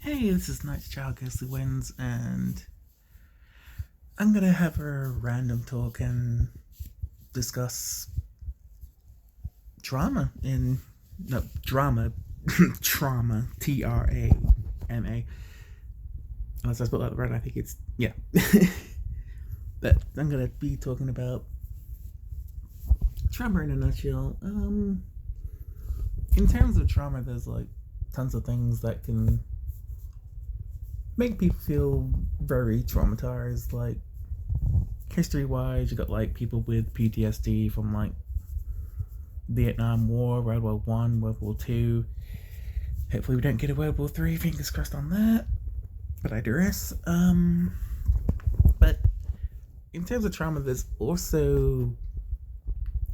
Hey, this is Night's Child Ghostly Wins, and I'm gonna have a random talk and discuss trauma in no drama, trauma, TRAMA. Unless I spelled that right, I think it's yeah. But I'm gonna be talking about trauma in a nutshell. In terms of trauma, there's like tons of things that can make people feel very traumatized. Like history wise, you got like people with PTSD from like Vietnam War, World War One, World War Two. Hopefully we don't get a World War Three, fingers crossed on that. But I digress. But in terms of trauma, there's also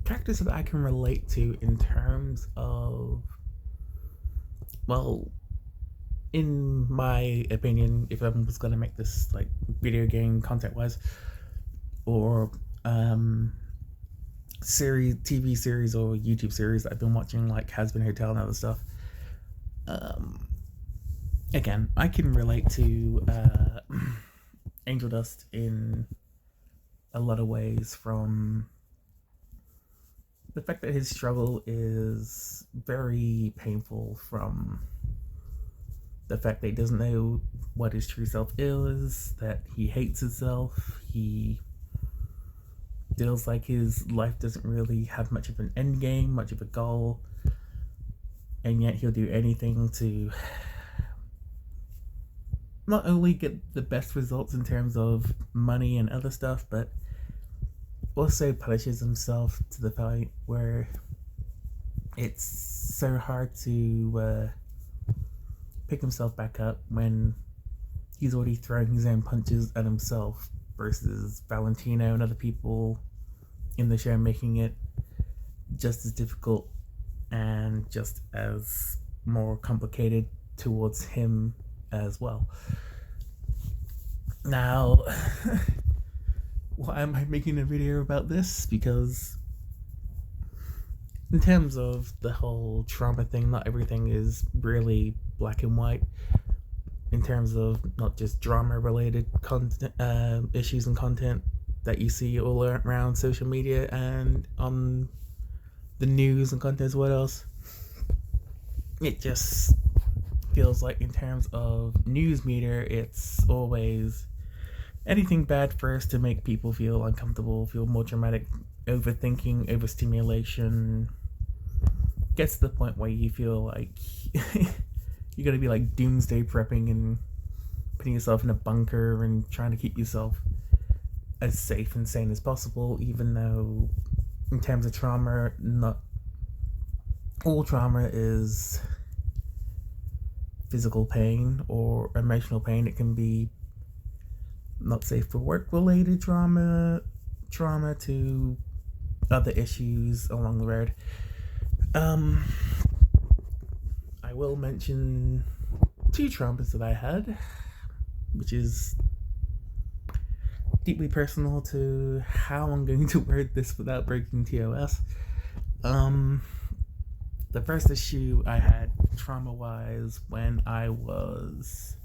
characters that I can relate to in terms of, well, in my opinion, if I was gonna make this like video game content wise, or series, TV series, or YouTube series that I've been watching, like Has Been Hotel and other stuff. Again, I can relate to Angel Dust in a lot of ways, from the fact that his struggle is very painful, from the fact that he doesn't know what his true self is, that he hates himself, he feels like his life doesn't really have much of an end game, much of a goal, and yet he'll do anything to not only get the best results in terms of money and other stuff, but also punishes himself to the point where it's so hard to pick himself back up when he's already throwing his own punches at himself, versus Valentino and other people in the show making it just as difficult and just as more complicated towards him as well. Now, why am I making a video about this? Because in terms of the whole trauma thing, not everything is really black and white. In terms of not just drama related content, issues and content that you see all around social media and on the news and content as well. It just feels like in terms of news media, it's always anything bad first to make people feel uncomfortable, feel more traumatic, overthinking, overstimulation. Gets to the point where you feel like you're gonna be like doomsday prepping and putting yourself in a bunker and trying to keep yourself as safe and sane as possible, even though in terms of trauma, not all trauma is physical pain or emotional pain. It can be not safe for work related trauma to other issues along the road. I will mention 2 traumas that I had, which is deeply personal to how I'm going to word this without breaking TOS. The first issue I had trauma wise when I was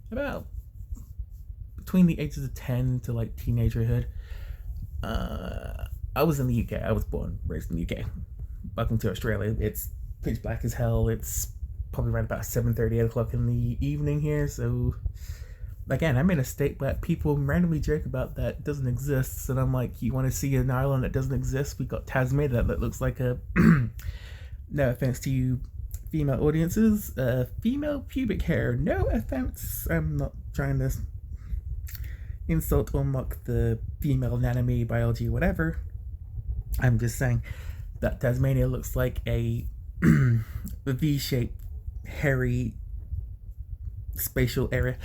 about between the ages of 10 to like teenagerhood. I was in the UK. I was born, raised in the UK. Welcome to Australia. It's pitch black as hell. It's probably around about 7:30, 8 o'clock in the evening here. So again, I made a state that people randomly joke about that doesn't exist. And I'm like, you want to see an island that doesn't exist? We got Tasmania that looks like a no offense to you female audiences, female pubic hair. No offense. I'm not trying to insult or mock the female anatomy, biology, whatever. I'm just saying that Tasmania looks like a V-shaped, hairy spatial area.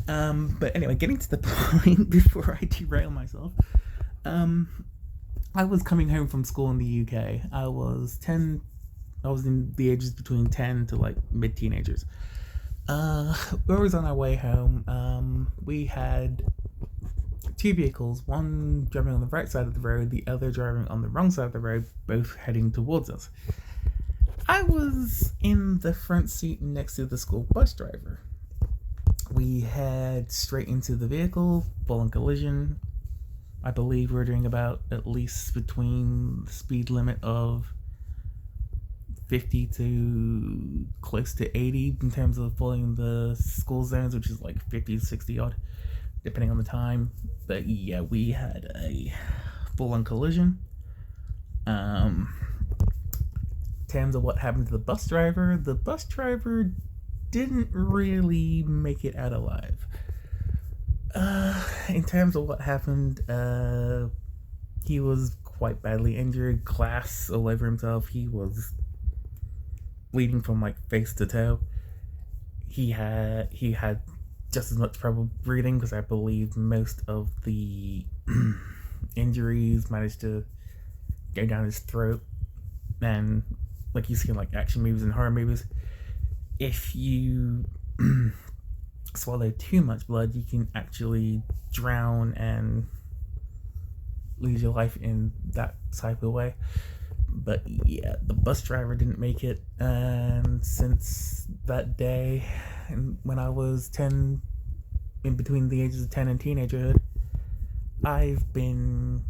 But anyway, getting to the point before I derail myself. I was coming home from school in the UK. I was in the ages between 10 to like mid-teenagers. We was on our way home. We had 2 vehicles, one driving on the right side of the road, the other driving on the wrong side of the road, both heading towards us. I was in the front seat next to the school bus driver. We head straight into the vehicle, full on collision. I believe we're doing about at least between the speed limit of 50 to close to 80 in terms of following the school zones, which is like 50 to 60 odd, depending on the time. But yeah, we had a full on collision. In terms of what happened to the bus driver didn't really make it out alive. In terms of what happened, he was quite badly injured, glass all over himself. He was bleeding from like face to toe. He had just as much trouble breathing because I believe most of the injuries managed to go down his throat. And like you see in like action movies and horror movies, if you swallow too much blood, you can actually drown and lose your life in that type of way. But yeah, the bus driver didn't make it, and since that day, and when I was 10, in between the ages of 10 and teenagerhood, I've been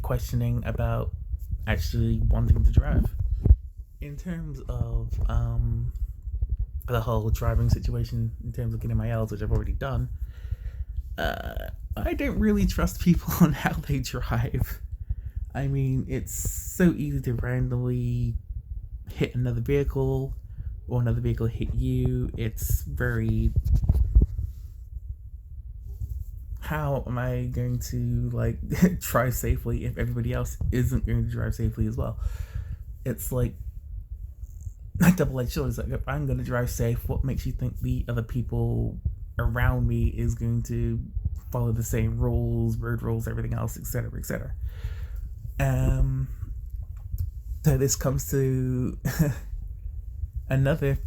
questioning about actually wanting to drive. In terms of the whole driving situation, in terms of getting my L's, which I've already done, I don't really trust people on how they drive. I mean, it's so easy to randomly hit another vehicle or another vehicle hit you. It's very... How am I going to like drive safely if everybody else isn't going to drive safely as well? It's like a double-edged sword. It's like, if I'm going to drive safe, what makes you think the other people around me is going to follow the same rules, road rules, everything else, etc., etc.? So this comes to another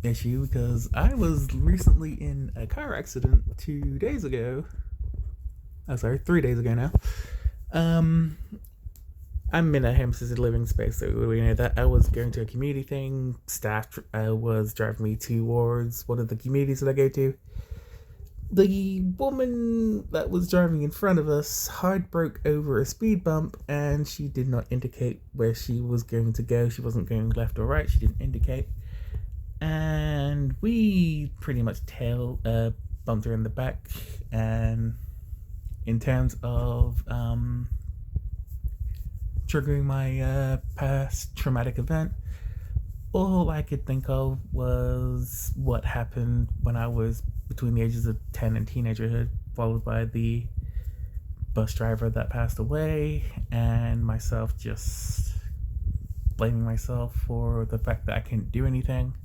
issue, because I was recently in a car accident 3 days ago now. I'm in a home-assisted living space, so we know that. I was going to a community thing. Staff was driving me towards one of the communities that I go to. The woman that was driving in front of us hard broke over a speed bump, and she did not indicate where she was going to go. She wasn't going left or right. She didn't indicate. And we pretty much bumped her in the back. And in terms of triggering my past traumatic event, all I could think of was what happened when I was between the ages of 10 and teenagerhood, followed by the bus driver that passed away, and myself just blaming myself for the fact that I couldn't do anything,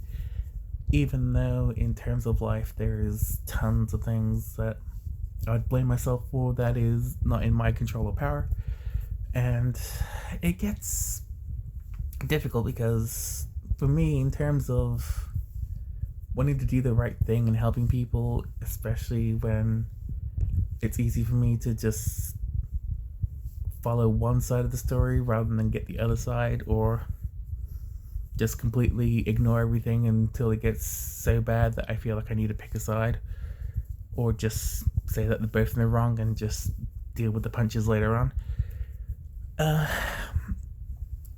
even though in terms of life there's tons of things that I'd blame myself for that is not in my control or power. And it gets difficult because for me, in terms of wanting to do the right thing and helping people, especially when it's easy for me to just follow one side of the story rather than get the other side, or just completely ignore everything until it gets so bad that I feel like I need to pick a side, or just say that they're both in the wrong and just deal with the punches later on.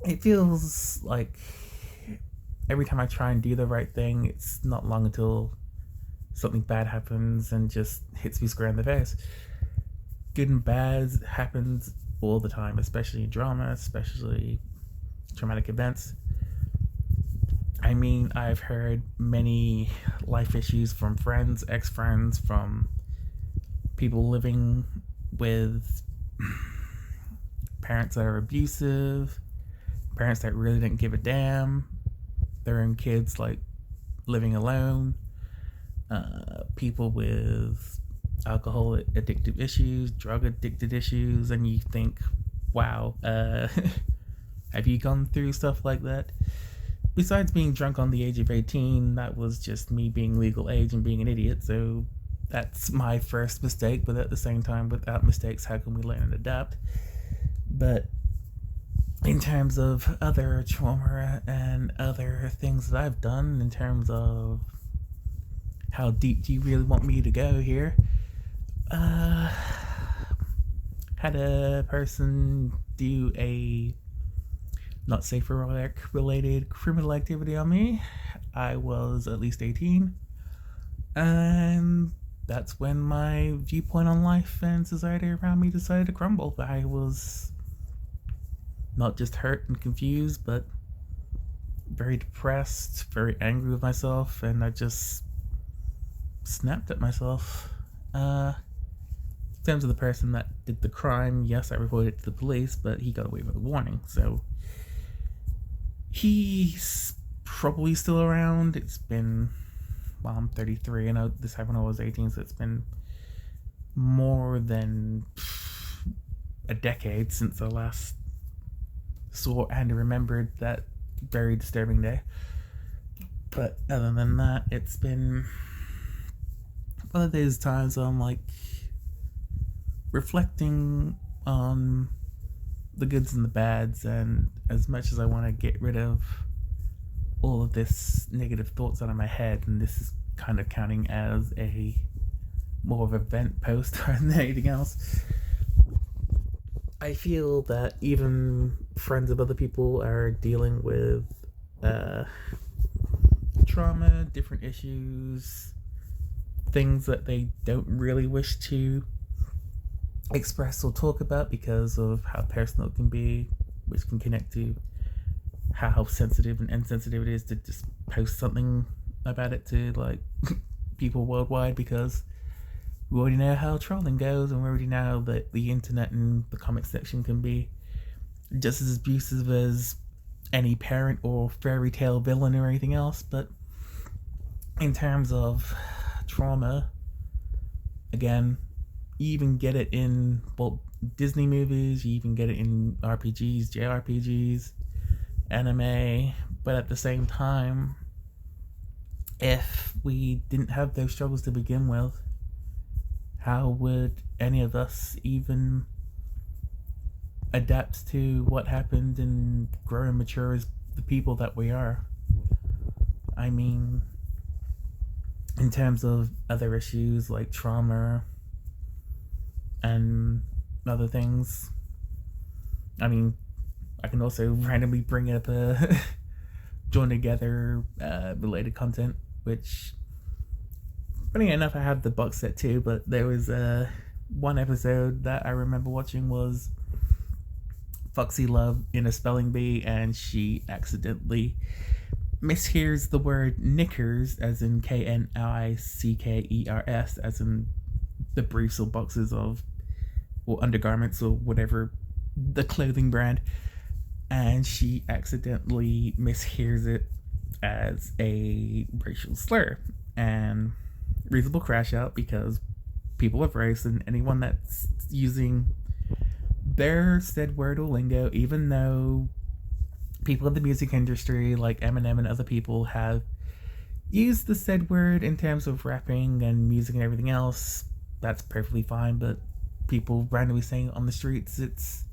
It feels like every time I try and do the right thing, it's not long until something bad happens and just hits me square in the face. Good and bad happens all the time, especially in drama, especially traumatic events. I mean, I've heard many life issues from friends, ex-friends, from people living with parents that are abusive, parents that really didn't give a damn, their own kids like living alone, people with alcohol addictive issues, drug addicted issues, and you think, wow, have you gone through stuff like that? Besides being drunk on the age of 18, that was just me being legal age and being an idiot, so that's my first mistake. But at the same time, without mistakes, how can we learn and adapt? But in terms of other trauma and other things that I've done, in terms of how deep do you really want me to go here? Uh, had a person do a not safe for work related criminal activity on me. I was at least 18, and that's when my viewpoint on life and society around me decided to crumble. I was not just hurt and confused, but very depressed, very angry with myself, and I just snapped at myself. In terms of the person that did the crime, yes, I reported it to the police, but he got away with a warning, so he's probably still around. It's been, well, I'm 33, and this happened when I was 18, so it's been more than a decade since I last saw and remembered that very disturbing day. But other than that, it's been one of those times where I'm like reflecting on the goods and the bads, and as much as I want to get rid of all of this negative thoughts out of my head, and this is kind of counting as a more of a vent post than anything else, I feel that even friends of other people are dealing with trauma, different issues, things that they don't really wish to express or talk about because of how personal it can be, which can connect to how sensitive and insensitive it is to just post something about it to like people worldwide, because we already know how trolling goes, and we already know that the internet and the comment section can be just as abusive as any parent or fairy tale villain or anything else. But in terms of trauma, again, you even get it in Disney movies, you even get it in RPGs, JRPGs, anime, but at the same time, if we didn't have those struggles to begin with, how would any of us even adapt to what happened and grow and mature as the people that we are? I mean, in terms of other issues like trauma and other things, I mean, I can also randomly bring up a join together related content, which, funny enough, I have the box set too, but there was one episode that I remember watching was Foxy Love in a spelling bee, and she accidentally mishears the word knickers, as in Knickers, as in the briefs or boxes of, or undergarments or whatever, the clothing brand, and she accidentally mishears it as a racial slur, and reasonable crash out because people of race and anyone that's using their said word or lingo, even though people in the music industry like Eminem and other people have used the said word in terms of rapping and music and everything else, that's perfectly fine. But people randomly saying it on the streets, it's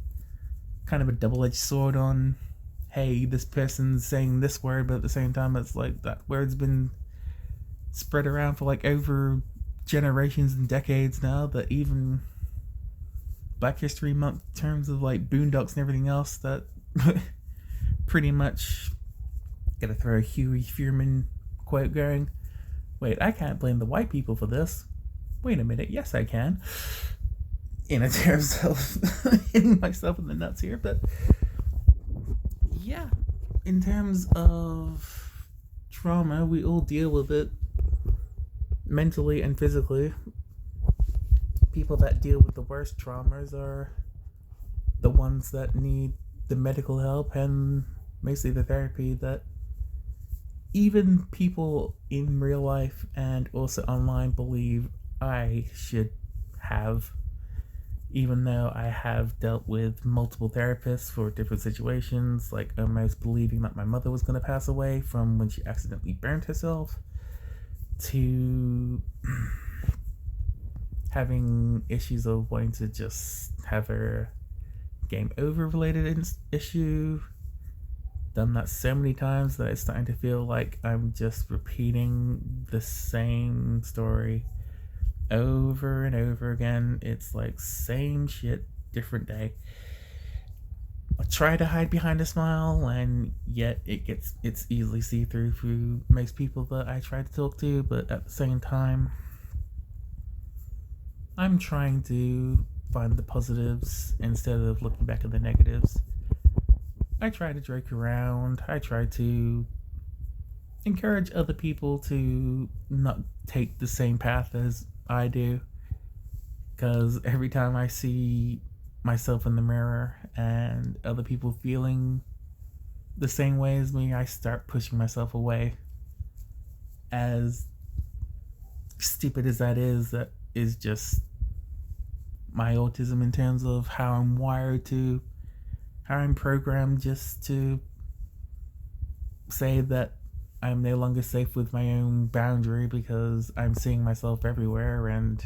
kind of a double-edged sword on, hey, this person's saying this word, but at the same time it's like that word's been spread around for like over generations and decades now, that even Black History Month terms of like boondocks and everything else, that pretty much gotta throw a Huey Fuhrman quote going, wait, I can't blame the white people for this. Wait a minute, yes I can. In terms of hitting myself in the nuts here, but yeah, in terms of trauma, we all deal with it mentally and physically. People that deal with the worst traumas are the ones that need the medical help and mostly the therapy that even people in real life and also online believe I should have, even though I have dealt with multiple therapists for different situations, like almost believing that my mother was going to pass away from when she accidentally burned herself, to having issues of wanting to just have her game over related issue, done that so many times that it's starting to feel like I'm just repeating the same story over and over again. It's like same shit, different day. I try to hide behind a smile, and yet it's easily see through most people that I try to talk to. But at the same time, I'm trying to find the positives instead of looking back at the negatives. I try to joke around. I try to encourage other people to not take the same path as I do. Because every time I see myself in the mirror and other people feeling the same way as me, I start pushing myself away. As stupid as that is just my autism in terms of how I'm wired to, how I'm programmed just to say that I'm no longer safe with my own boundary because I'm seeing myself everywhere. And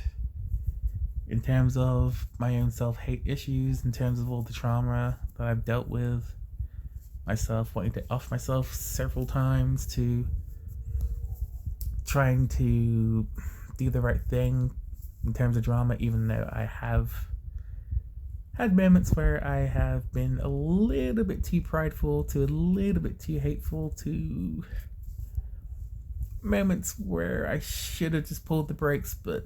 in terms of my own self-hate issues, in terms of all the trauma that I've dealt with, myself wanting to off myself several times, to trying to do the right thing in terms of drama, even though I have had moments where I have been a little bit too prideful, to a little bit too hateful, to moments where I should have just pulled the brakes but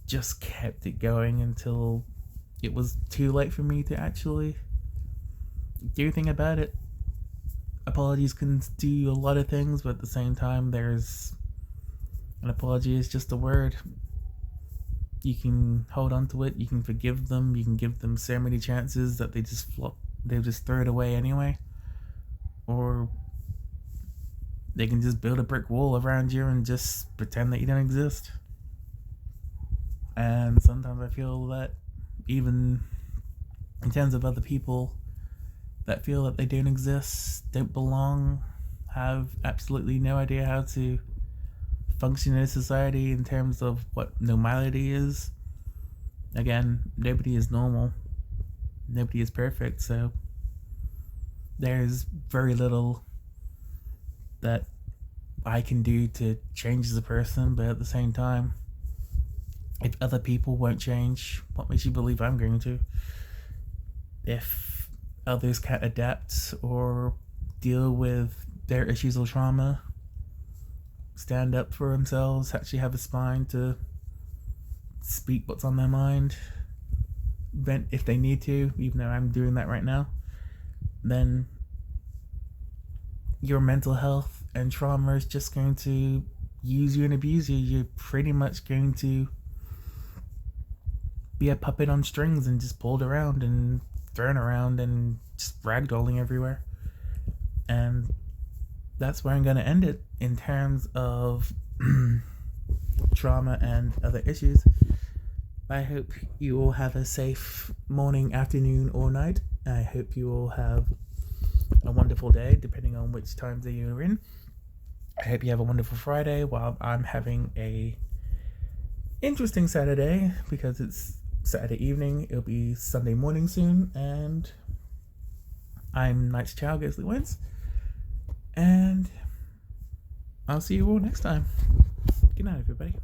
just kept it going until it was too late for me to actually do anything about it. Apologies can do a lot of things, but at the same time, there's an apology is just a word. You can hold on to it, you can forgive them, you can give them so many chances that they just throw it away anyway. Or they can just build a brick wall around you and just pretend that you don't exist. And sometimes I feel that even in terms of other people that feel that they don't exist, don't belong, have absolutely no idea how to function in society in terms of what normality is. Again, nobody is normal. Nobody is perfect, so there's very little that I can do to change as a person, but at the same time, if other people won't change, what makes you believe I'm going to? If others can't adapt or deal with their issues or trauma, stand up for themselves, actually have a spine to speak what's on their mind, vent if they need to, even though I'm doing that right now, then your mental health and trauma is just going to use you and abuse you. You're pretty much going to be a puppet on strings and just pulled around and thrown around and just ragdolling everywhere. And that's where I'm going to end it in terms of trauma and other issues. I hope you all have a safe morning, afternoon, or night. I hope you all have a wonderful day, depending on which time that you're in. I hope you have a wonderful Friday, while I'm having a interesting Saturday, because it's Saturday evening. It'll be Sunday morning soon, and I'm Night's Child, Ghostly Wins. And I'll see you all next time. Good night, everybody.